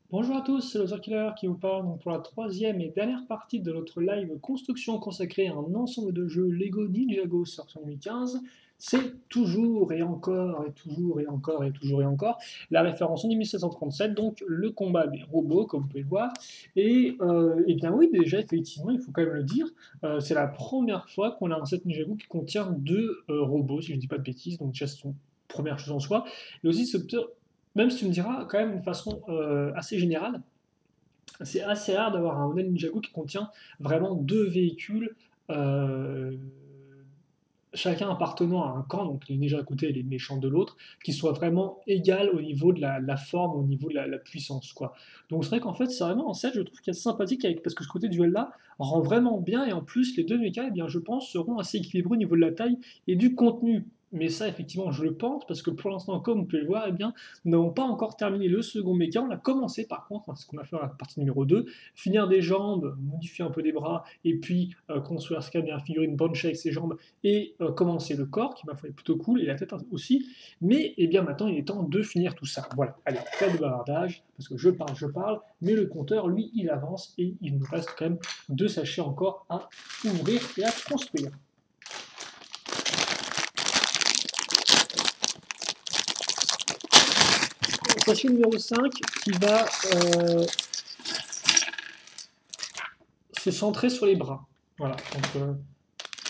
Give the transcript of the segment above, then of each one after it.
Bonjour à tous, c'est le Killer qui vous parle donc pour la troisième et dernière partie de notre live construction consacrée à un ensemble de jeux Lego Ninjago sorti en 2015. C'est toujours et encore et toujours et encore et toujours et encore la référence en 1737, donc le combat des robots, comme vous pouvez le voir. Et bien oui, déjà, effectivement, il faut quand même le dire, c'est la première fois qu'on a un set Ninjago qui contient deux robots, si je ne dis pas de bêtises, donc déjà c'est une première chose en soi. Et aussi, même si tu me diras quand même d'une façon assez générale, c'est assez rare d'avoir un modèle Ninjago qui contient vraiment deux véhicules, euh, chacun appartenant à un camp, donc les ninjas d'un côté et les méchants de l'autre, qui soient vraiment égales au niveau de la forme, au niveau de la puissance, quoi. Donc c'est vrai qu'en fait, c'est vraiment un set, je trouve, qui est assez sympathique, parce que ce côté duel-là rend vraiment bien, et en plus, les deux mechas, eh bien, je pense, seront assez équilibrés au niveau de la taille et du contenu. Mais ça, effectivement, je le pense, parce que pour l'instant, comme vous pouvez le voir, eh bien, nous n'avons pas encore terminé le second mecha. On a commencé, par contre, ce qu'on a fait dans la partie numéro 2, finir des jambes, modifier un peu des bras, et puis construire ce qu'a bien figurine Banshee avec ses jambes, et commencer le corps, qui m'a fait plutôt cool, et la tête aussi. Mais eh bien maintenant, il est temps de finir tout ça. Voilà, allez, pas de bavardage, parce que je parle, mais le compteur, lui, il avance, et il nous reste quand même deux sachets encore à ouvrir et à construire. Sachet numéro 5 qui va se centrer sur les bras. Voilà, donc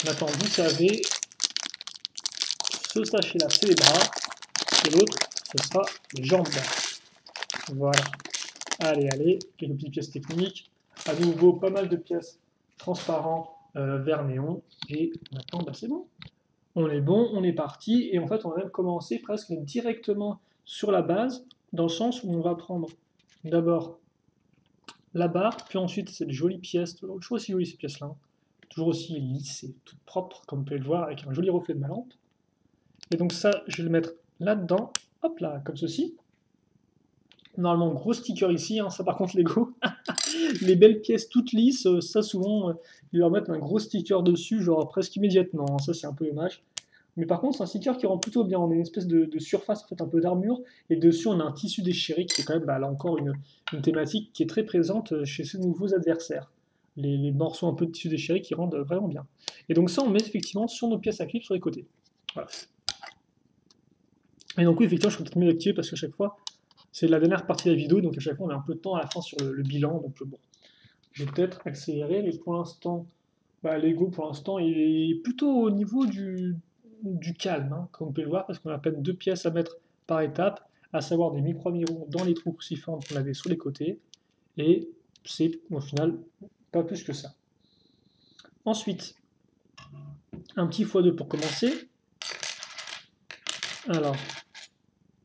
maintenant vous savez, ce sachet-là, c'est les bras, et l'autre, ce sera les jambes. Voilà. Allez, allez, quelques petites pièces techniques. À nouveau, pas mal de pièces transparentes, vert néon. Et maintenant, bah, c'est bon. On est bon, on est parti. Et en fait, on va même commencer presque directement sur la base, dans le sens où on va prendre d'abord la barre, puis ensuite cette jolie pièce, toujours aussi jolie ces pièces-là, hein. Toujours aussi lisse et toute propre, comme vous pouvez le voir, avec un joli reflet de ma lampe. Et donc ça, je vais le mettre là-dedans, hop là, comme ceci. Normalement, gros sticker ici, hein, ça par contre Lego. Les belles pièces toutes lisses, ça souvent, ils leur mettent un gros sticker dessus, genre presque immédiatement, hein. Ça c'est un peu dommage. Mais par contre, c'est un sticker qui rend plutôt bien. On a une espèce de surface, en fait, un peu d'armure, et dessus on a un tissu déchiré qui est quand même, bah, là encore, une thématique qui est très présente chez ces nouveaux adversaires. Les morceaux un peu de tissu déchiré qui rendent vraiment bien. Et donc ça, on met effectivement sur nos pièces à clip sur les côtés. Voilà. Et donc oui, effectivement, je suis peut-être mieux activé parce qu'à chaque fois, c'est la dernière partie de la vidéo, donc à chaque fois on a un peu de temps à la fin sur le bilan, donc bon. Je vais peut-être accélérer, mais pour l'instant, bah, Lego, pour l'instant, il est plutôt au niveau du calme, hein, comme vous pouvez le voir, parce qu'on a à peine deux pièces à mettre par étape, à savoir des micro-mirons dans les trous crucifères qu'on avait sur les côtés, et c'est au final pas plus que ça. Ensuite, un petit x2 pour commencer. Alors,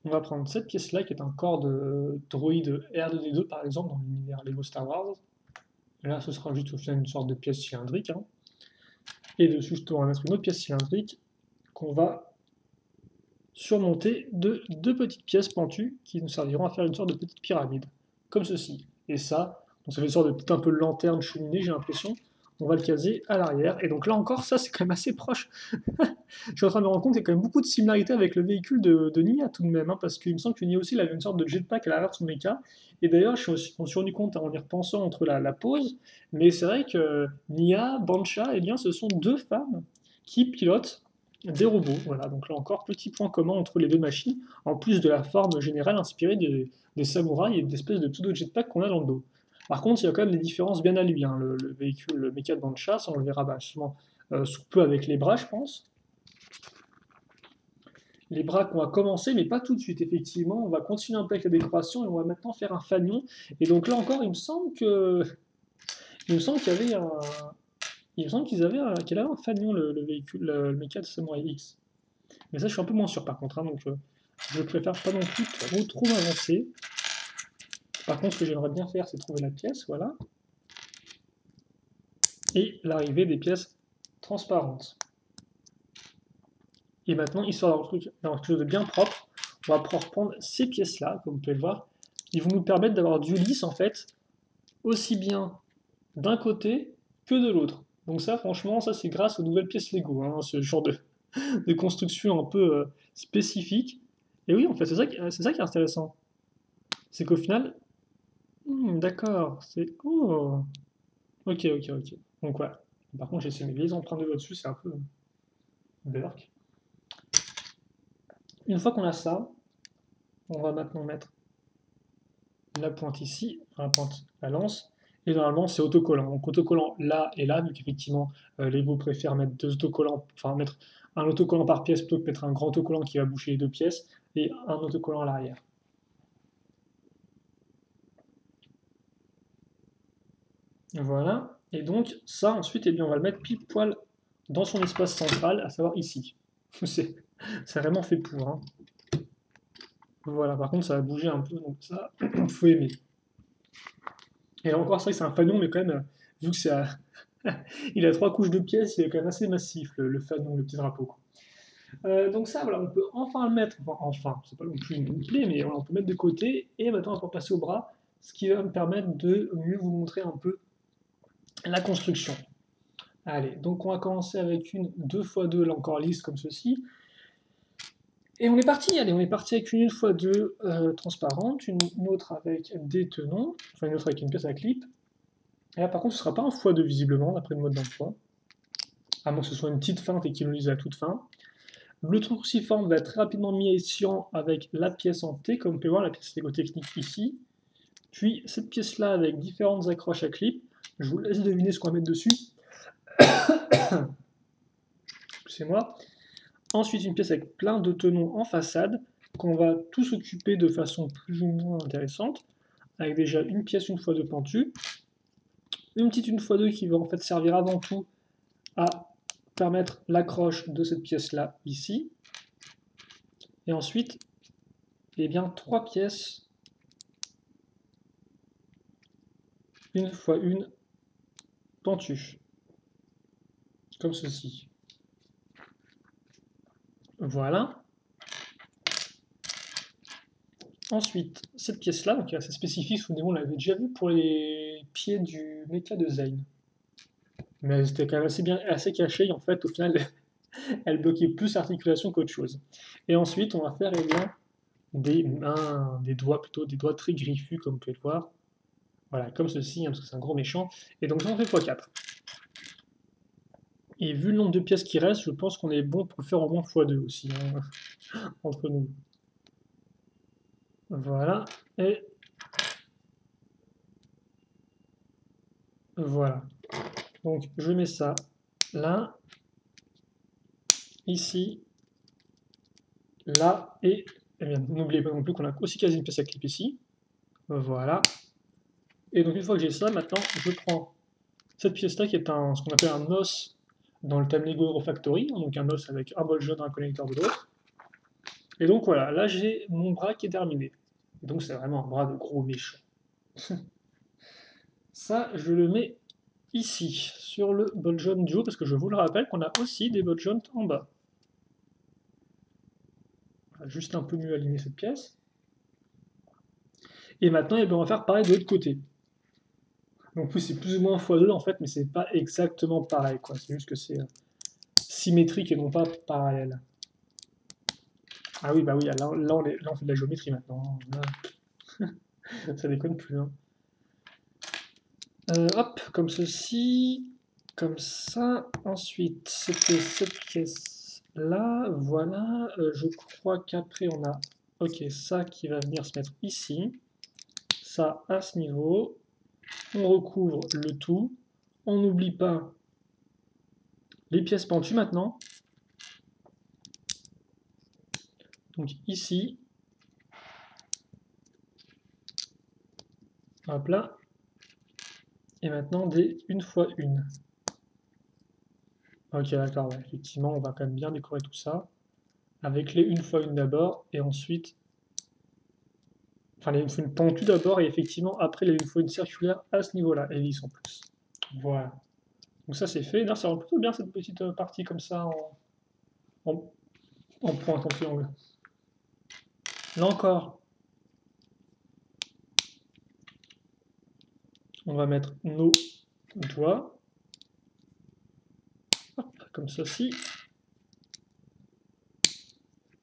on va prendre cette pièce-là, qui est un corps de droïde R2D2, par exemple, dans l'univers Lego Star Wars. Et là, ce sera juste au final une sorte de pièce cylindrique, hein. Et dessus, je dois mettre une autre pièce cylindrique qu'on va surmonter de deux petites pièces pentues qui nous serviront à faire une sorte de petite pyramide, comme ceci. Et ça, donc ça fait une sorte de petite un peu lanterne cheminée, j'ai l'impression. On va le caser à l'arrière. Et donc là encore, ça c'est quand même assez proche. Je suis en train de me rendre compte qu'il y a quand même beaucoup de similarités avec le véhicule de Nia tout de même, hein, parce qu'il me semble que Nia aussi il avait une sorte de jetpack à l'arrière de son mecha. Et d'ailleurs, je me suis rendu compte en y repensant entre la pause, mais c'est vrai que Nia, Bancha, eh bien, ce sont deux femmes qui pilotent des robots. Voilà, donc là encore, petit point commun entre les deux machines, en plus de la forme générale inspirée des samouraïs et d'espèces de pseudo-jetpack qu'on a dans le dos. Par contre, il y a quand même des différences bien à lui, hein. Le véhicule, le mecha de Bancha, ça on le verra bah, justement sous peu avec les bras, je pense. Les bras qu'on va commencer, mais pas tout de suite, effectivement. On va continuer un peu avec la décoration et on va maintenant faire un fanion. Et donc là encore, il me semble qu'il y avait un, il me semble qu'il avait un fanion, le véhicule, le mecha de Samurai X. Mais ça, je suis un peu moins sûr par contre, hein, donc je préfère pas non plus trop m'avancer. Par contre, ce que j'aimerais bien faire, c'est trouver la pièce, voilà. Et l'arrivée des pièces transparentes. Et maintenant, histoire d'avoir quelque chose de bien propre, on va pouvoir prendre ces pièces-là, comme vous pouvez le voir. Ils vont nous permettre d'avoir du lisse, en fait, aussi bien d'un côté que de l'autre. Donc ça, franchement, ça c'est grâce aux nouvelles pièces Lego, hein, ce genre de construction un peu spécifique. Et oui, en fait, c'est ça qui est intéressant. C'est qu'au final, D'accord, c'est... Oh! Ok, ok, ok. Donc ouais. Par contre, j'ai laissé mes vieilles empreintes de doigts dessus, c'est un peu burk. Une fois qu'on a ça, on va maintenant mettre la pointe ici, enfin, la pointe, la lance, et normalement c'est autocollant. Donc autocollant là et là, vu qu'effectivement Lego préfère mettre deux autocollants, enfin mettre un autocollant par pièce plutôt que mettre un grand autocollant qui va boucher les deux pièces, et un autocollant à l'arrière. Voilà, et donc ça ensuite, eh bien, on va le mettre pile poil dans son espace central, à savoir ici. C'est vraiment fait pour. Hein. Voilà, par contre ça va bouger un peu, donc ça, faut aimer. Et là encore, c'est vrai que c'est un fanon, mais quand même, vu que c'est il a trois couches de pièces, il est quand même assez massif, le fanon, le petit drapeau. Quoi. Donc ça, voilà, on peut enfin le mettre, enfin, c'est pas non plus une clé, mais voilà, on peut mettre de côté, et maintenant on va passer au bras, ce qui va me permettre de mieux vous montrer un peu la construction. Allez, donc on va commencer avec une 2x2, là encore lisse comme ceci. Et on est parti, allez, on est parti avec une 1x2 transparente, une autre avec des tenons, enfin une autre avec une pièce à clip. Et là par contre ce ne sera pas un x2 visiblement, d'après le mode d'emploi, à moins que ce soit une petite feinte et qu'il nous lise à toute fin. Le truc cruciforme va être très rapidement mis à escient avec la pièce en T, comme vous pouvez voir, la pièce Lego technique ici. Puis cette pièce-là avec différentes accroches à clip. Je vous laisse deviner ce qu'on va mettre dessus. C'est moi. Ensuite, une pièce avec plein de tenons en façade qu'on va tous occuper de façon plus ou moins intéressante, avec déjà une pièce une fois de pentu, une petite une fois deux qui va en fait servir avant tout à permettre l'accroche de cette pièce-là ici, et ensuite, eh bien, trois pièces, une fois une, pentues, comme ceci. Voilà. Ensuite, cette pièce-là, donc qui est assez spécifique, souvenez-vous, on l'avait déjà vu pour les pieds du méca de Zane. Mais elle était quand même assez bien, assez cachée, et en fait, au final, elle bloquait plus l'articulation qu'autre chose. Et ensuite, on va faire eh bien, des mains, des doigts plutôt, des doigts très griffus, comme vous pouvez le voir. Voilà, comme ceci, hein, parce que c'est un gros méchant. Et donc, j'en fais x4. Et vu le nombre de pièces qui restent, je pense qu'on est bon pour le faire au moins x2 aussi, hein, entre nous. Voilà. Et voilà. Donc, je mets ça là, ici, là, et eh bien, n'oubliez pas non plus qu'on a aussi quasi une pièce à clip ici. Voilà. Et donc, une fois que j'ai ça, maintenant, je prends cette pièce-là qui est ce qu'on appelle un os dans le thème Lego Eurofactory, donc un os avec un bol jaune et un connecteur de l'autre. Et donc voilà, là j'ai mon bras qui est terminé. Et donc c'est vraiment un bras de gros méchant. Ça, je le mets ici, sur le bol jaune du haut, parce que je vous le rappelle qu'on a aussi des bols jaunes en bas. On va juste un peu mieux aligner cette pièce. Et maintenant, on va faire pareil de l'autre côté. Donc plus c'est plus ou moins x2 en fait, mais c'est pas exactement pareil, quoi. C'est juste que c'est symétrique et non pas parallèle. Ah oui, bah oui, là, on fait de la géométrie maintenant. Là, ça déconne plus. Hein. Hop, comme ceci, comme ça. Ensuite, c'était cette pièce-là. Voilà. Je crois qu'après, on a ok, ça qui va venir se mettre ici. Ça à ce niveau. On recouvre le tout. On n'oublie pas les pièces pentues maintenant. Donc ici. Hop là. Et maintenant des une fois une. Ok, d'accord, ouais. Effectivement, on va quand même bien décorer tout ça. Avec les une fois une d'abord, et ensuite. Enfin, les une fois une pentue d'abord, et effectivement, après, les une fois une circulaire à ce niveau-là, et lisse en plus. Voilà. Donc ça, c'est fait. D'ailleurs, ça rend plutôt bien cette petite partie comme ça en, en pointe, en triangle. Là encore, on va mettre nos doigts. Hop, comme ceci.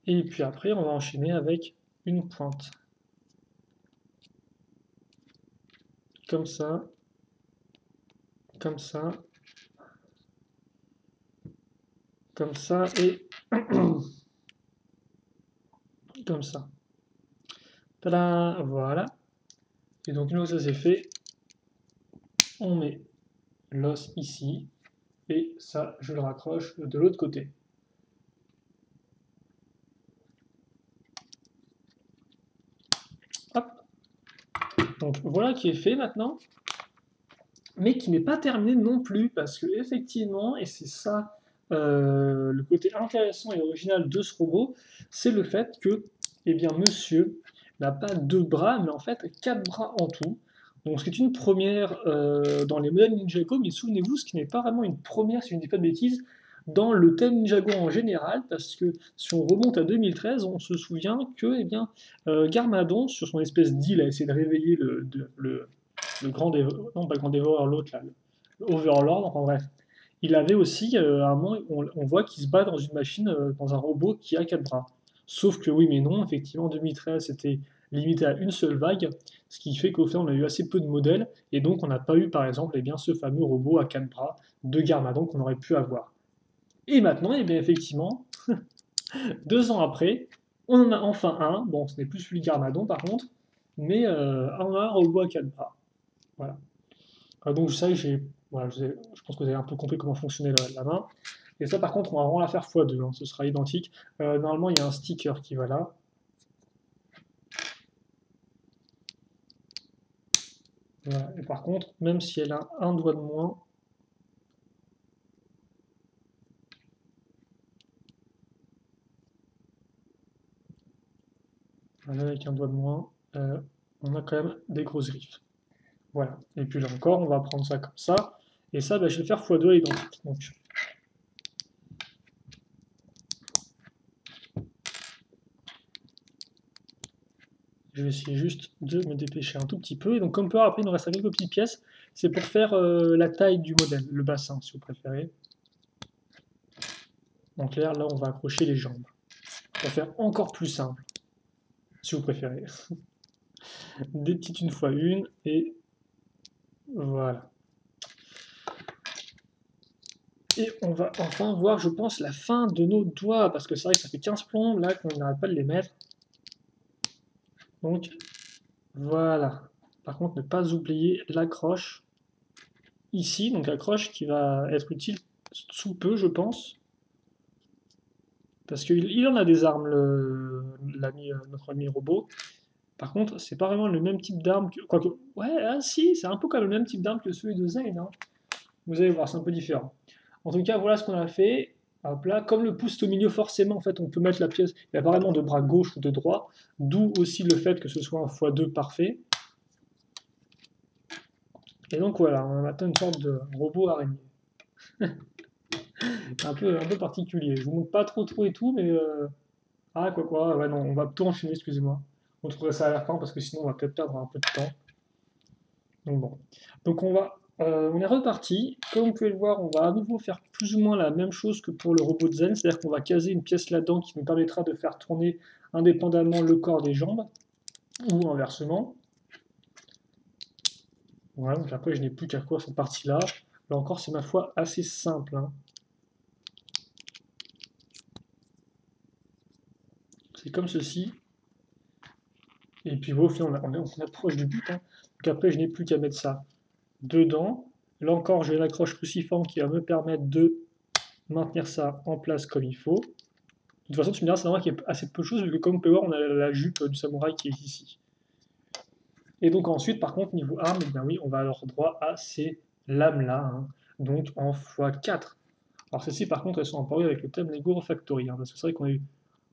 Et puis après, on va enchaîner avec une pointe. comme ça, comme ça, comme ça et comme ça. Tada, voilà. Et donc une fois que ça c'est fait, on met l'os ici et ça je le raccroche de l'autre côté. Hop. Donc voilà qui est fait maintenant, mais qui n'est pas terminé non plus parce que effectivement, et c'est ça le côté intéressant et original de ce robot, c'est le fait que, eh bien, monsieur n'a pas 2 bras, mais en fait 4 bras en tout. Donc, ce qui est une première dans les modèles Ninjago, mais souvenez-vous, ce qui n'est pas vraiment une première, si je ne dis pas de bêtises, dans le thème Ninjago en général, parce que si on remonte à 2013, on se souvient que, eh bien, Garmadon, sur son espèce d'île, a essayé de réveiller le grand dévoreur, non pas le grand dévoreur, l'autre là, le Overlord, enfin bref. Il avait aussi, à un moment, on voit qu'il se bat dans une machine, dans un robot qui a 4 bras. Sauf que oui, mais non, effectivement, en 2013, c'était limité à une seule vague, ce qui fait qu'au final, on a eu assez peu de modèles, et donc on n'a pas eu, par exemple, eh bien, ce fameux robot à 4 bras de Garmadon qu'on aurait pu avoir. Et maintenant, eh bien, effectivement, 2 ans après, on en a enfin un. Bon, ce n'est plus celui de Garmadon, par contre, mais on a un robot à 4 bras. Voilà. Donc ça, voilà, je pense que vous avez un peu compris comment fonctionnait la main. Et ça, par contre, on va vraiment la faire x2, hein, ce sera identique. Normalement, il y a un sticker qui va là. Voilà. Et par contre, même si elle a un doigt de moins, voilà, avec un doigt de moins, on a quand même des grosses griffes. Voilà. Et puis là encore, on va prendre ça comme ça. Et ça, je vais faire x2 à l'identique. Donc, je vais essayer juste de me dépêcher un tout petit peu. Et donc, comme peur, après, il nous reste quelques petites pièces. C'est pour faire la taille du modèle, le bassin, si vous préférez. En clair, là, on va accrocher les jambes. Pour faire encore plus simple, si vous préférez. Des petites une fois une, et voilà. Et on va enfin voir, je pense, la fin de nos doigts, parce que c'est vrai que ça fait 15 plombes là qu'on n'arrête pas de les mettre. Donc, voilà. Par contre, ne pas oublier l'accroche ici, donc l'accroche qui va être utile sous peu, je pense. Parce qu'il en a des armes, notre ami robot. Par contre, c'est pas vraiment le même type d'arme que. Quoique. Ouais, ah, si, c'est un peu comme le même type d'arme que celui de Zane, hein. Vous allez voir, c'est un peu différent. En tout cas, voilà ce qu'on a fait. Hop là, comme le pouce est au milieu, forcément, en fait, on peut mettre la pièce. Il y a vraiment de bras gauche ou de droit, d'où aussi le fait que ce soit un x2 parfait. Et donc voilà, on a maintenant une sorte de robot araignée. un peu particulier. Je vous montre pas trop et tout, mais ah quoi, ouais non, on va tout enchaîner, excusez-moi. On trouverait ça à la fin parce que sinon on va peut-être perdre un peu de temps. Donc bon. Donc on est reparti. Comme vous pouvez le voir, on va à nouveau faire plus ou moins la même chose que pour le robot de Zen, c'est-à-dire qu'on va caser une pièce là-dedans qui nous permettra de faire tourner indépendamment le corps des jambes, ou inversement. Voilà, donc après je n'ai plus qu'à faire cette partie-là. Là encore, c'est ma foi assez simple, hein. C'est comme ceci. Et puis au final, on approche du but, hein. Donc après, je n'ai plus qu'à mettre ça dedans. Là encore, j'ai l'accroche cruciforme qui va me permettre de maintenir ça en place comme il faut. De toute façon, tu me diras, c'est normal qu'il y ait assez peu de choses, vu que comme vous pouvez voir, on a la jupe du samouraï qui est ici. Et donc ensuite, par contre, niveau armes, eh bien oui, on va avoir droit à ces lames-là, hein, donc en x4. Alors celles-ci, par contre, elles sont emparées avec le thème Lego Factory, hein, parce que c'est vrai qu'on a eu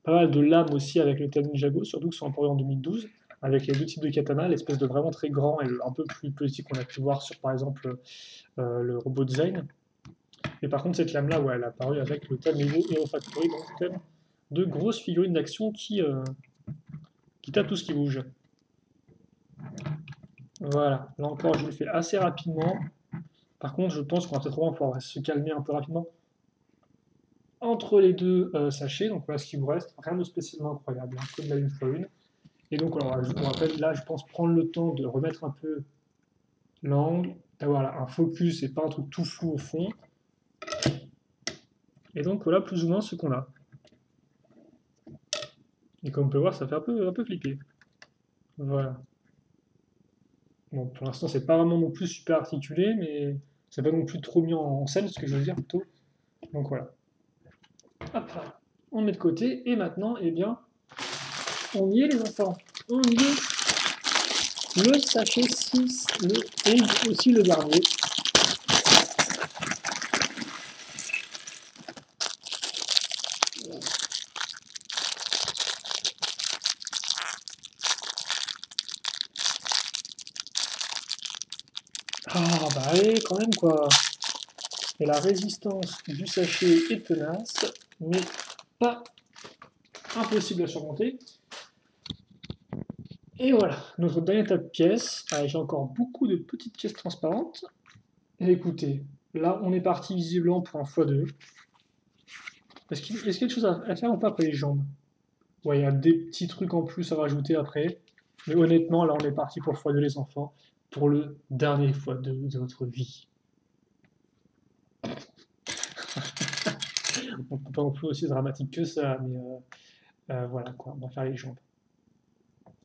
pas mal de lames aussi avec le thème Ninjago, surtout que sont emparées en 2012, avec les 2 types de katana, l'espèce de vraiment très grand et un peu plus petit qu'on a pu voir sur, par exemple, le robot design. Et par contre, cette lame-là, ouais, elle a apparu avec le thème Lego Hero Factory, donc thème de grosses figurines d'action qui tapent tout ce qui bouge. Voilà, là encore, je le fais assez rapidement. Par contre, je pense qu'on va peut-être pouvoir se calmer un peu rapidement entre les deux sachets. Donc voilà ce qui vous reste. Rien de spécialement incroyable, hein, comme la une fois une. Et donc, alors, on rappelle, là, je pense prendre le temps de remettre un peu l'angle, d'avoir là, un focus et pas un truc tout flou au fond. Et donc voilà plus ou moins ce qu'on a. Et comme on peut voir, ça fait un peu flipper. Voilà. Bon, pour l'instant, c'est pas vraiment non plus super articulé, mais c'est pas non plus trop mis en scène, ce que je veux dire plutôt. Donc voilà. Hop là. On met de côté, et maintenant, eh bien, on y est les enfants. On y est. Le sachet 6, et aussi le dernier. Ah bah allez, quand même quoi. Et la résistance du sachet est tenace, mais pas impossible à surmonter. Et voilà, notre dernier tas de pièces. Ah, j'ai encore beaucoup de petites pièces transparentes. Et écoutez, là on est parti visiblement pour un x2. Est-ce qu'il y a quelque chose à faire ou pas après les jambes? Ouais, il y a des petits trucs en plus à rajouter après. Mais honnêtement, là on est parti pour x2 les enfants. Pour le dernier x2 de votre vie. On peut pas non plus aussi dramatique que ça, mais voilà quoi, on va faire les jambes.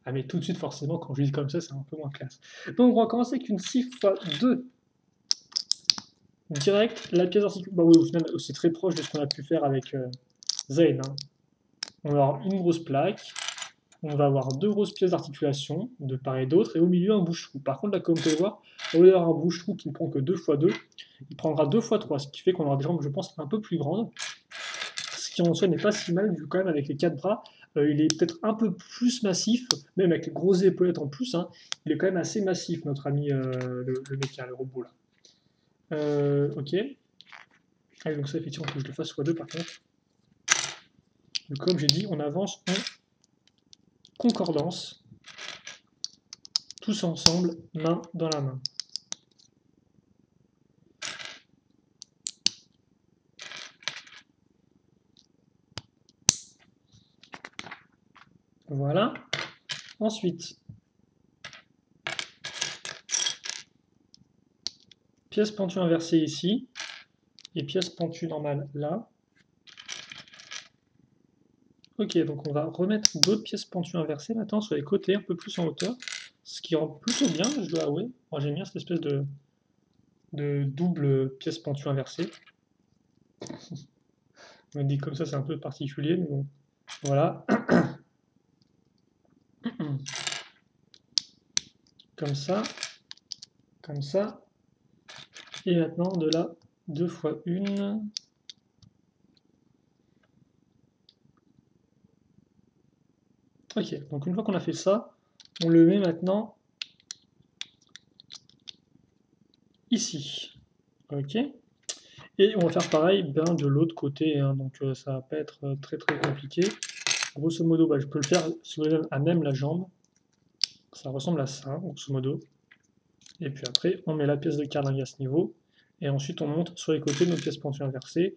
Ah mais tout de suite forcément quand je dis comme ça c'est un peu moins classe. Donc on va commencer avec une 6x2. Direct, la pièce d'articulation. Bah oui, au final c'est très proche de ce qu'on a pu faire avec Zane. Hein. On va avoir une grosse plaque, on va avoir deux grosses pièces d'articulation de part et d'autre, et au milieu un bouche-trou. Par contre là comme vous pouvez voir, au lieu d'avoir un bouche-trou qui ne prend que 2x2, il prendra 2x3, ce qui fait qu'on aura des jambes je pense un peu plus grandes. Ce qui en soi n'est pas si mal, vu quand même avec les 4 bras, il est peut-être un peu plus massif, même avec les grosses épaulettes en plus, hein, il est quand même assez massif, notre ami le méca, le robot là. Ok. Ah, donc ça, effectivement, il faut que je le fasse x2 par contre. Donc, comme j'ai dit, on avance en concordance, tous ensemble, main dans la main. Voilà. Ensuite, pièce pentue inversée ici, et pièce pentue normale là. Ok, donc on va remettre d'autres pièces pentues inversées maintenant sur les côtés, un peu plus en hauteur, ce qui rend plutôt bien, je dois avouer. Moi j'aime bien cette espèce de double pièce pentue inversée. On me dit comme ça c'est un peu particulier, mais bon, voilà. Comme ça, comme ça. Et maintenant de là, 2 fois 1. Ok, donc une fois qu'on a fait ça, on le met maintenant ici. Ok. Et on va faire pareil ben, de l'autre côté, hein, donc ça va pas être très très compliqué. Grosso modo, bah, je peux le faire à même la jambe. Ça ressemble à ça, grosso modo. Et puis après, on met la pièce de carlingue à ce niveau. Et ensuite, on monte sur les côtés de nos pièces pentues inversées,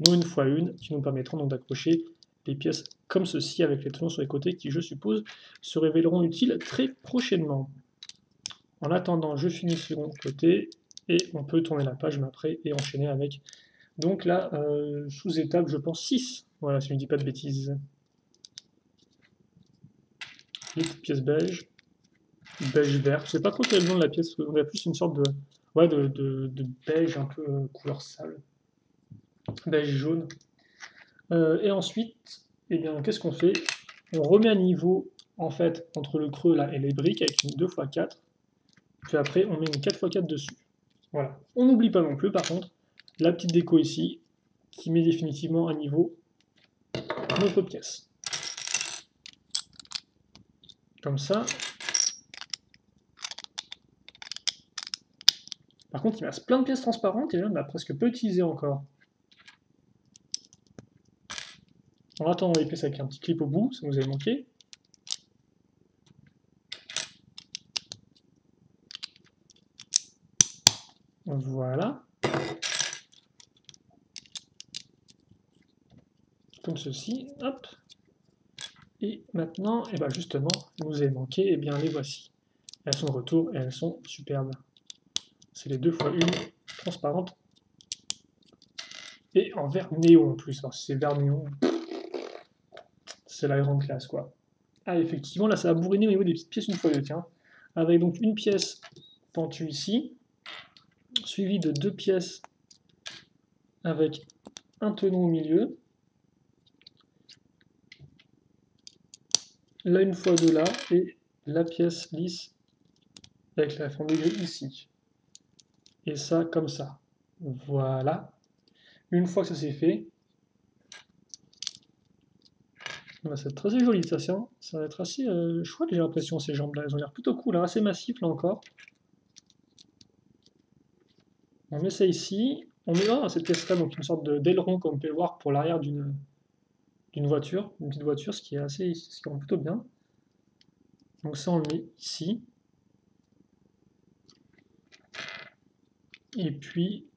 nos une fois une, qui nous permettront donc d'accrocher les pièces comme ceci, avec les talons sur les côtés, qui, je suppose, se révéleront utiles très prochainement. En attendant, je finis le second côté, et on peut tourner la page mais après et enchaîner avec. Donc là, sous-étape, je pense 6. Voilà, si je ne dis pas de bêtises. Les petites pièces beige. Beige vert. Je sais pas trop quel est le nom de la pièce, on a plus une sorte de, ouais, de beige un peu couleur sable. Beige jaune. Et ensuite, eh bien, qu'est-ce qu'on fait? On remet à niveau en fait entre le creux là et les briques avec une 2x4. Puis après, on met une 4x4 dessus. Voilà. On n'oublie pas non plus, par contre, la petite déco ici qui met définitivement à niveau notre pièce. Comme ça. Par contre, il me reste plein de pièces transparentes et là, on n'a presque pas utilisé encore. En attendant, on va les pièces avec un petit clip au bout, ça nous avait manqué. Voilà. Comme ceci. Hop. Et maintenant, et ben justement, il nous avait manqué, et bien les voici. Elles sont de retour et elles sont superbes. C'est les 2 fois 1 transparente. Et en vert néon en plus. Alors, si c'est vert néon, c'est la grande classe, quoi. Ah, effectivement, là, ça va bourriner au niveau des petites pièces une fois deux, tiens. Avec donc une pièce pentue ici, suivie de 2 pièces avec un tenon au milieu. Là, une fois deux là, et la pièce lisse avec la forme gris ici. Et ça, comme ça. Voilà. Une fois que ça c'est fait, ça va être très joli, ça, ça va être assez chouette, j'ai l'impression, ces jambes-là. Elles ont l'air plutôt cool, hein, assez massif là encore. On met ça ici. On met cette pièce-là, donc une sorte d'aileron, comme on peut le voir, pour l'arrière d'une voiture, une petite voiture, ce qui rend plutôt bien. Donc ça, on le met ici. Et puis,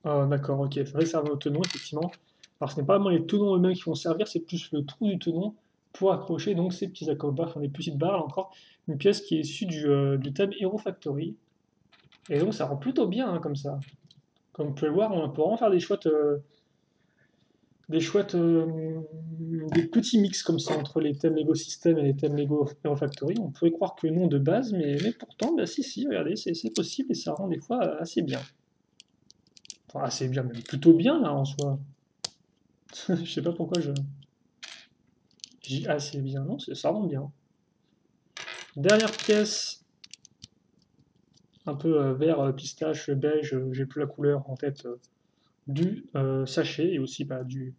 d'accord, ok, ça va servir au tenon, effectivement. Alors, ce n'est pas vraiment les tenons eux-mêmes qui vont servir, c'est plus le trou du tenon pour accrocher donc ces petits accrochages, enfin des petites barres, là encore, une pièce qui est issue du thème Hero Factory. Et donc, ça rend plutôt bien, hein, comme ça. Comme vous pouvez le voir, on peut vraiment faire des petits mix comme ça entre les thèmes Lego System et les thèmes Lego Hero Factory. On pourrait croire que non de base, mais pourtant, bah, si, regardez, c'est possible et ça rend des fois assez bien. Enfin, assez bien, même plutôt bien là en soi. Je sais pas pourquoi je dis assez bien, non, ça rend bien. Dernière pièce, un peu vert, pistache, beige, j'ai plus la couleur en tête du sachet et aussi du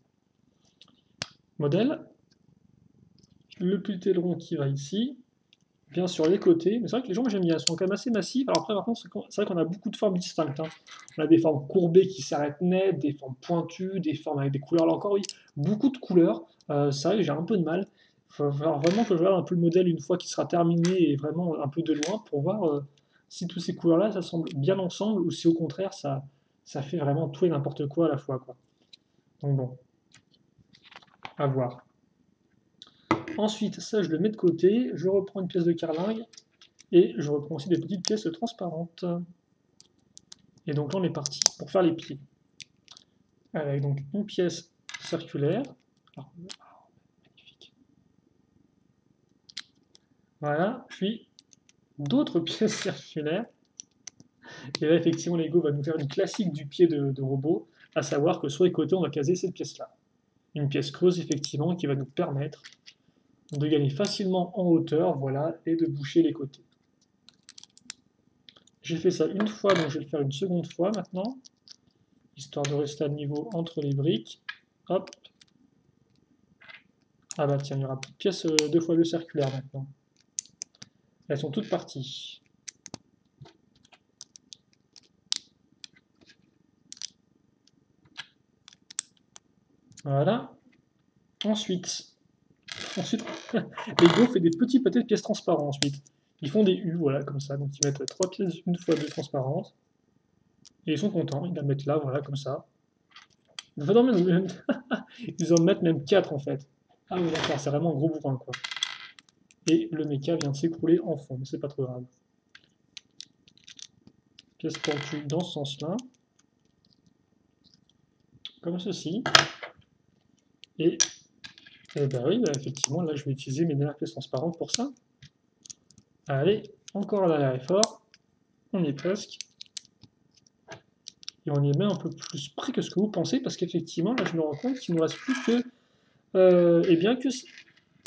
modèle. Le petit aileron qui va ici, bien sur les côtés, mais c'est vrai que les jambes j'aime bien, elles sont quand même assez massives. Alors après par contre c'est vrai qu'on a beaucoup de formes distinctes, hein. On a des formes courbées qui s'arrêtent net, des formes pointues, des formes avec des couleurs, là encore oui, beaucoup de couleurs. C'est vrai que j'ai un peu de mal. Il va falloir vraiment que je regarde un peu le modèle une fois qu'il sera terminé et vraiment un peu de loin pour voir si toutes ces couleurs là ça semble bien ensemble ou si au contraire ça fait vraiment tout et n'importe quoi à la fois, quoi. Donc bon, à voir. Ensuite, ça, je le mets de côté. Je reprends une pièce de carlingue et je reprends aussi des petites pièces transparentes. Et donc là, on est parti pour faire les pieds. Avec donc une pièce circulaire. Alors, magnifique. Voilà, puis d'autres pièces circulaires. Et là, effectivement, Lego va nous faire une classique du pied de robot, à savoir que sur les côtés, on va caser cette pièce-là. Une pièce creuse, effectivement, qui va nous permettre de gagner facilement en hauteur, voilà, et de boucher les côtés. J'ai fait ça une fois, donc je vais le faire une seconde fois maintenant, histoire de rester à niveau entre les briques. Hop. Ah bah tiens, il y aura plus de pièces 2x2 circulaires maintenant. Elles sont toutes parties. Voilà. Ensuite, Lego fait des petits pâtés de pièces transparentes ensuite. Ils font des U, voilà, comme ça. Donc ils mettent 3 pièces 1x2 transparentes. Et ils sont contents, ils la mettent là, voilà, comme ça. Ils en mettent même 4 en fait. Ah oui, d'accord, c'est vraiment un gros bourrin, quoi. Et le méca vient de s'écrouler en fond, mais c'est pas trop grave. Pièce pentue dans ce sens-là. Comme ceci. Et bah oui, bah effectivement, là je vais utiliser mes dernières pièces transparentes pour ça. Allez, encore l'arrière est fort. On y est presque. Et on y est même un peu plus près que ce que vous pensez, parce qu'effectivement, là je me rends compte qu'il ne nous reste plus que, eh bien, que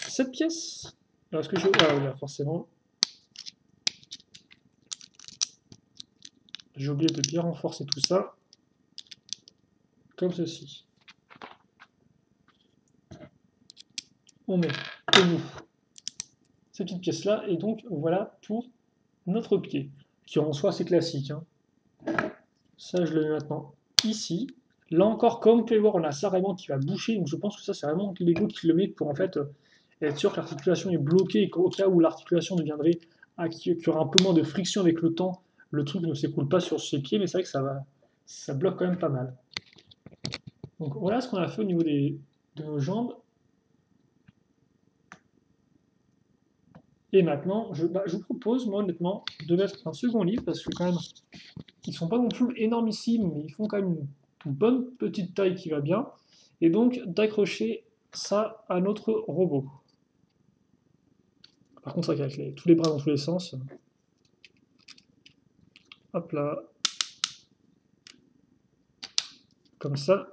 cette pièce. Alors, est-ce que je. Ah oui, là, forcément. J'ai oublié de bien renforcer tout ça. Comme ceci. On met au bout ces petites pièces-là, et donc voilà pour notre pied, qui en soi c'est classique, hein. Ça, je le mets maintenant ici. Là encore, comme vous pouvez voir, on a ça vraiment qui va boucher, donc je pense que ça c'est vraiment Lego qui le met pour en fait être sûr que l'articulation est bloquée et qu'au cas où l'articulation deviendrait qu'il y aura un peu moins de friction avec le temps, le truc ne s'écoule pas sur ses pieds, mais c'est vrai que ça bloque quand même pas mal. Donc voilà ce qu'on a fait au niveau de nos jambes. Et maintenant, je vous propose, moi honnêtement, de mettre un second livre, parce que quand même, ils sont pas non plus énormissimes, mais ils font quand même une bonne petite taille qui va bien. Et donc d'accrocher ça à notre robot. Par contre, c'est vrai qu'avec tous les bras dans tous les sens, hop là, comme ça.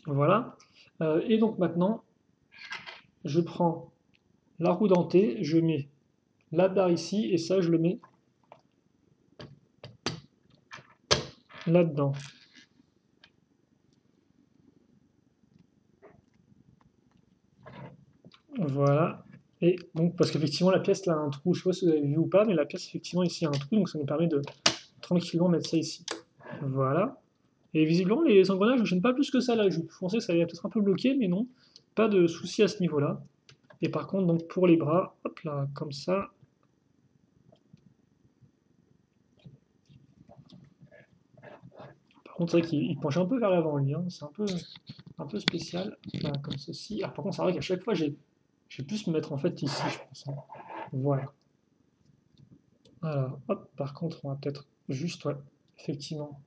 Voilà. Et donc maintenant, je prends la roue dentée, je mets la barre ici, et ça, je le mets là-dedans. Voilà. Et donc, parce qu'effectivement, la pièce là a un trou, je sais pas si vous avez vu ou pas, mais la pièce, effectivement, ici a un trou, donc ça nous permet de tranquillement mettre ça ici. Voilà. Et visiblement, les engrenages ne gênent pas plus que ça là. Je pensais que ça allait peut-être un peu bloqué, mais non. Pas de souci à ce niveau-là. Et par contre, donc pour les bras, hop là, comme ça. Par contre, c'est vrai qu'il penche un peu vers l'avant, lui, hein. C'est un peu spécial. Voilà, comme ceci. Ah, par contre, c'est vrai qu'à chaque fois, j'ai pu me mettre en fait ici, je pense, hein. Voilà. Alors, hop, par contre, on va peut-être juste, ouais, effectivement.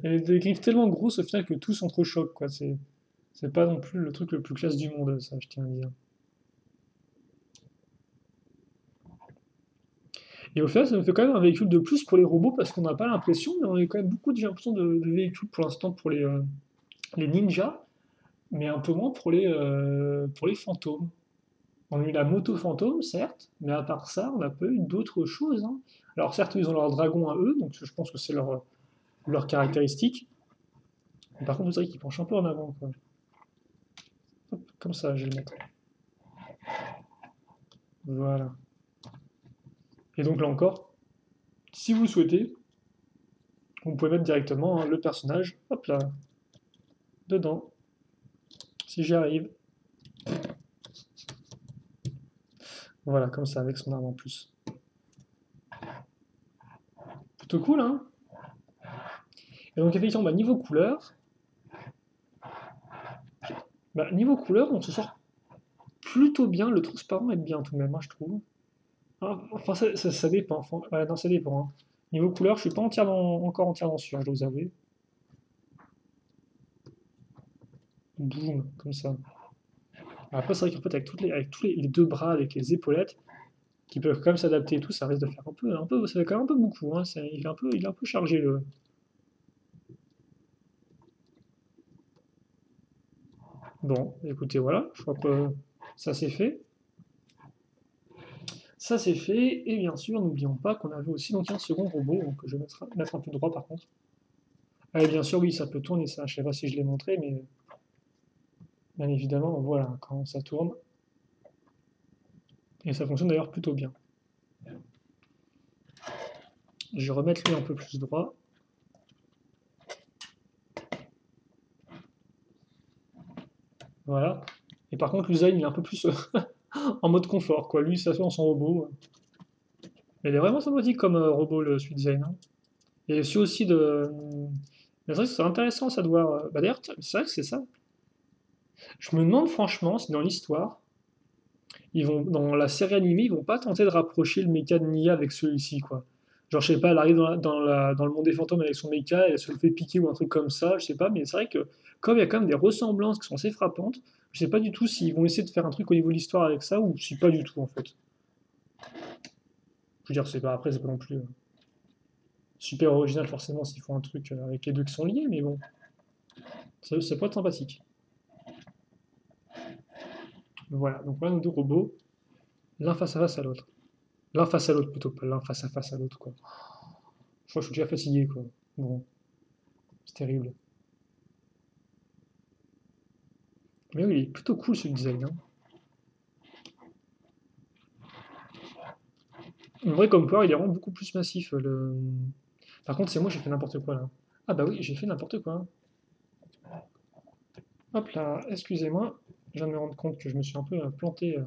Elle a des griffes tellement grosses au final que tout s'entrechoque, quoi. C'est pas non plus le truc le plus classe du monde, ça, je tiens à dire. Et au final, ça nous fait quand même un véhicule de plus pour les robots parce qu'on n'a pas l'impression, mais on a quand même beaucoup, j'ai l'impression, de véhicules pour l'instant pour les ninjas, mais un peu moins pour les fantômes. On a eu la moto fantôme, certes, mais à part ça, on n'a pas eu d'autres choses, hein. Alors certes, ils ont leur dragon à eux, donc je pense que c'est leur caractéristique. Mais par contre, vous savez qu'ils penchent un peu en avant, quoi. Hop, comme ça, je vais le mettre. Voilà. Et donc là encore, si vous le souhaitez, vous pouvez mettre directement hein, le personnage, hop là, dedans, si j'y arrive. Voilà, comme ça, avec son arme en plus. Plutôt cool, hein? Et donc effectivement, niveau couleur, on se sort plutôt bien. Le transparent est bien tout de même, hein, je trouve. Ah, enfin, ça dépend. Enfin, ouais, non, ça dépend, hein. Niveau couleur, je suis pas encore entièrement sûr, je dois vous avouer. Boum, comme ça. Après, c'est vrai qu'en fait, avec tous les deux bras, avec les épaulettes, qui peuvent quand même s'adapter et tout, ça risque de faire ça fait quand même un peu beaucoup, hein. Il est un peu chargé le. Bon, écoutez, voilà, je crois que ça c'est fait. Ça c'est fait, et bien sûr, n'oublions pas qu'on avait aussi donc un second robot, donc je vais mettre un peu droit par contre. Ah, et bien sûr, oui, ça peut tourner, ça, je sais pas si je l'ai montré, mais bien évidemment, voilà, quand ça tourne, et ça fonctionne d'ailleurs plutôt bien. Je vais remettre lui un peu plus droit. Voilà. Et par contre, l'Usain, il est un peu plus en mode confort, quoi. Lui, il s'assoit dans son robot. Il est vraiment sympathique comme robot, le Sweet Zane, hein. Et aussi aussi de. Mais c'est vrai que c'est intéressant ça de voir. Bah d'ailleurs, c'est vrai que c'est ça. Je me demande franchement si dans l'histoire, dans la série animée, ils vont pas tenter de rapprocher le mecha de Nia avec celui-ci, quoi. Genre, je sais pas, elle arrive dans le monde des fantômes avec son mecha, et elle se le fait piquer ou un truc comme ça, je sais pas, mais c'est vrai que comme il y a quand même des ressemblances qui sont assez frappantes, je sais pas du tout s'ils vont essayer de faire un truc au niveau de l'histoire avec ça ou si pas du tout en fait. Je veux dire, c'est pas après, c'est pas non plus super original forcément s'ils font un truc avec les deux qui sont liés, mais bon, ça peut être sympathique. Voilà, donc voilà nos deux robots, l'un face à face à l'autre. L'un face à l'autre plutôt, pas l'un face à face à l'autre, quoi. Je crois que je suis déjà fatigué, quoi. Bon, c'est terrible. Mais oui, il est plutôt cool ce design, hein. En vrai, comme power, il est vraiment beaucoup plus massif. Par contre, c'est moi, j'ai fait n'importe quoi là. Ah bah oui, j'ai fait n'importe quoi, hein. Hop là, excusez-moi, je viens de me rendre compte que je me suis un peu planté.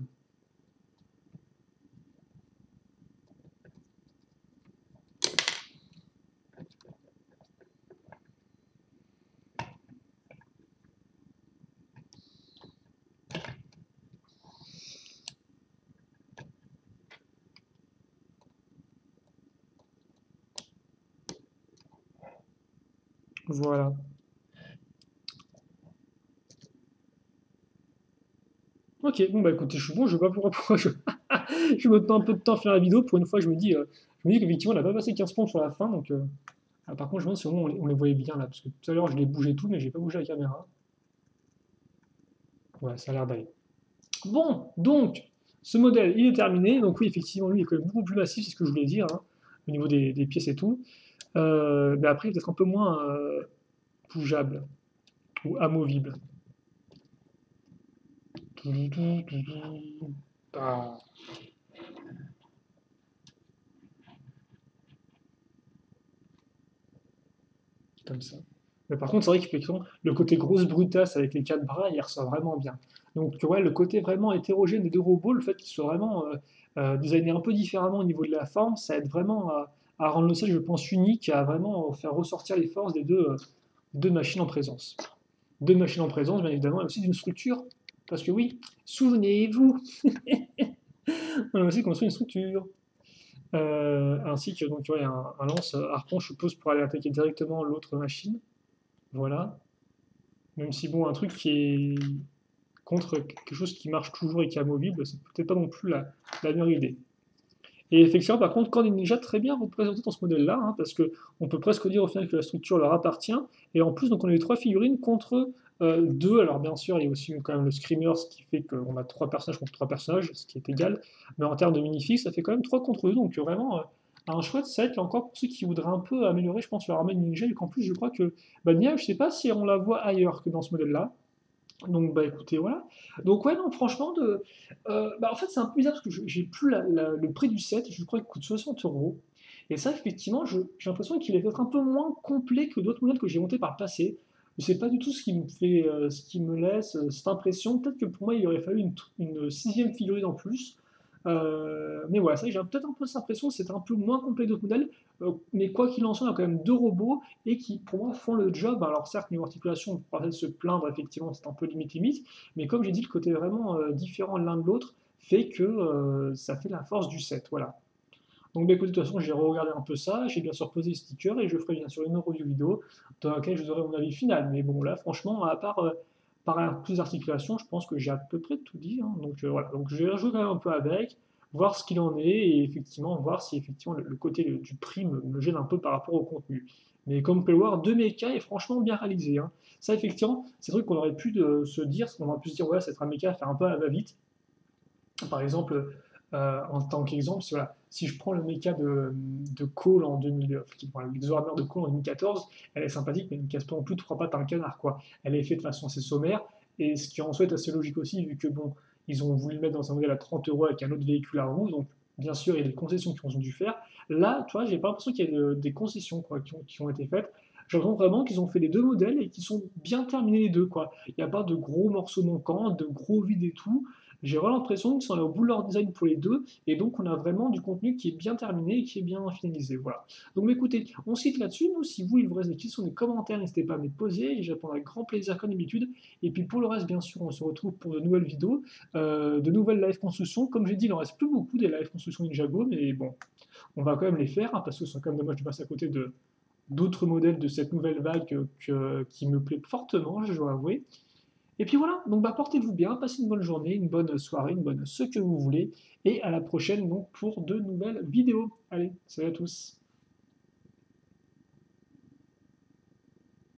Voilà. Ok, bon bah écoutez, je suis bon, je vois pas pourquoi je me prends un peu de temps à faire la vidéo. Pour une fois, je me dis qu'effectivement, on n'a pas passé 15 plombs sur la fin. Donc, par contre, je me demande si au moins on les voyait bien là. Parce que tout à l'heure, je les bougeais tout, mais j'ai pas bougé la caméra. Ouais, ça a l'air d'aller. Bon, donc, ce modèle, il est terminé. Donc, oui, effectivement, lui, il est quand même beaucoup plus massif, c'est ce que je voulais dire, hein, au niveau des pièces et tout. Mais après, il est peut-être un peu moins bougeable ou amovible. Ah, comme ça. Mais par contre, c'est vrai qu'effectivement, le côté grosse brutasse avec les quatre bras, il ressort vraiment bien. Donc, tu vois, le côté vraiment hétérogène des deux robots, le fait qu'ils soient vraiment designés un peu différemment au niveau de la forme, ça aide vraiment à rendre le set, je pense, unique et à vraiment faire ressortir les forces des deux machines en présence. Deux machines en présence, bien évidemment, et aussi d'une structure. Parce que oui, souvenez-vous, on a aussi construit une structure. Ainsi que donc, tu vois, il y a un lance-harpon, je suppose, pour aller attaquer directement l'autre machine. Voilà. Même si, bon, un truc qui est contre quelque chose qui marche toujours et qui est amovible, c'est peut-être pas non plus la meilleure idée. Et effectivement, par contre, Korn est déjà très bien représenté dans ce modèle-là, hein, parce que on peut presque dire au final que la structure leur appartient. Et en plus, donc on a eu trois figurines contre deux. Alors bien sûr, il y a aussi quand même le Screamer, ce qui fait qu'on a trois personnages contre trois personnages, ce qui est égal. Mais en termes de minifix, ça fait quand même trois contre deux. Donc vraiment un chouette set. Là encore, pour ceux qui voudraient un peu améliorer, je pense, leur armée ninja. Et qu'en plus, je crois que Nia, je sais pas si on la voit ailleurs que dans ce modèle-là. Donc bah écoutez, voilà. Donc ouais, non, franchement, en fait c'est un peu bizarre parce que j'ai plus le prix du set, je crois qu'il coûte 60 euros. Et ça, effectivement, j'ai l'impression qu'il est peut-être un peu moins complet que d'autres modèles que j'ai montés par le passé. Je sais pas du tout ce qui me fait, ce qui me laisse cette impression. Peut-être que pour moi, il aurait fallu une sixième figurine en plus. Mais voilà, ça, j'ai peut-être un peu cette impression que c'est un peu moins complet que d'autres modèles. Mais quoi qu'il en soit, on a quand même deux robots et qui, pour moi, font le job. Alors certes, niveau articulation, on pourra peut-être se plaindre, effectivement, c'est un peu limite, mais comme j'ai dit, le côté vraiment différent l'un de l'autre fait que ça fait la force du set, voilà. Donc bah, écoutez, de toute façon, j'ai regardé un peu ça, j'ai bien sûr posé les stickers et je ferai bien sûr une autre review vidéo dans laquelle je vous aurai mon avis final. Mais bon, là, franchement, à part par plus d'articulation, je pense que j'ai à peu près tout dit, hein. Donc voilà, donc je vais jouer quand même un peu avec, voir ce qu'il en est et effectivement voir si effectivement le côté du prix me gêne un peu par rapport au contenu. Mais comme vous pouvez le voir, deux mécas est franchement bien réalisé, hein. Ça, effectivement, c'est un truc qu'on aurait pu se dire, on aurait pu se dire, ouais, c'est un méca à faire un peu à la va-vite. Par exemple, en tant qu'exemple, voilà, si je prends le mecha de Cole en 2000, enfin, l'exoarmeur de Cole en 2014, elle est sympathique, mais elle ne casse pas non plus trois pattes à un canard, quoi. Elle est faite de façon assez sommaire, et ce qui en soit est assez logique aussi, vu que bon, ils ont voulu le mettre dans un modèle à 30 euros avec un autre véhicule à roues, donc bien sûr, il y a des concessions qui ont dû faire. Là, tu vois, j'ai pas l'impression qu'il y ait des concessions quoi, qui ont été faites. J'ai l'impression vraiment qu'ils ont fait les deux modèles et qu'ils sont bien terminés les deux, quoi. Il n'y a pas de gros morceaux manquants, de gros vides et tout. J'ai vraiment l'impression qu'ils sont allés au bout de leur design pour les deux, et donc on a vraiment du contenu qui est bien terminé et qui est bien finalisé. Voilà. Donc écoutez, on se quitte là-dessus. Nous, si vous, il vous reste des questions, des commentaires, n'hésitez pas à me les poser, je répondrai avec grand plaisir comme d'habitude. Et puis pour le reste, bien sûr, on se retrouve pour de nouvelles vidéos, de nouvelles live constructions. Comme j'ai dit, il en reste plus beaucoup des live constructions Ninjago, mais bon, on va quand même les faire, hein, parce que c'est quand même dommage de passer à côté de d'autres modèles de cette nouvelle vague qui me plaît fortement, je dois avouer. Et puis voilà, donc bah, portez-vous bien, passez une bonne journée, une bonne soirée, une bonne ce que vous voulez, et à la prochaine donc pour de nouvelles vidéos. Allez, salut à tous.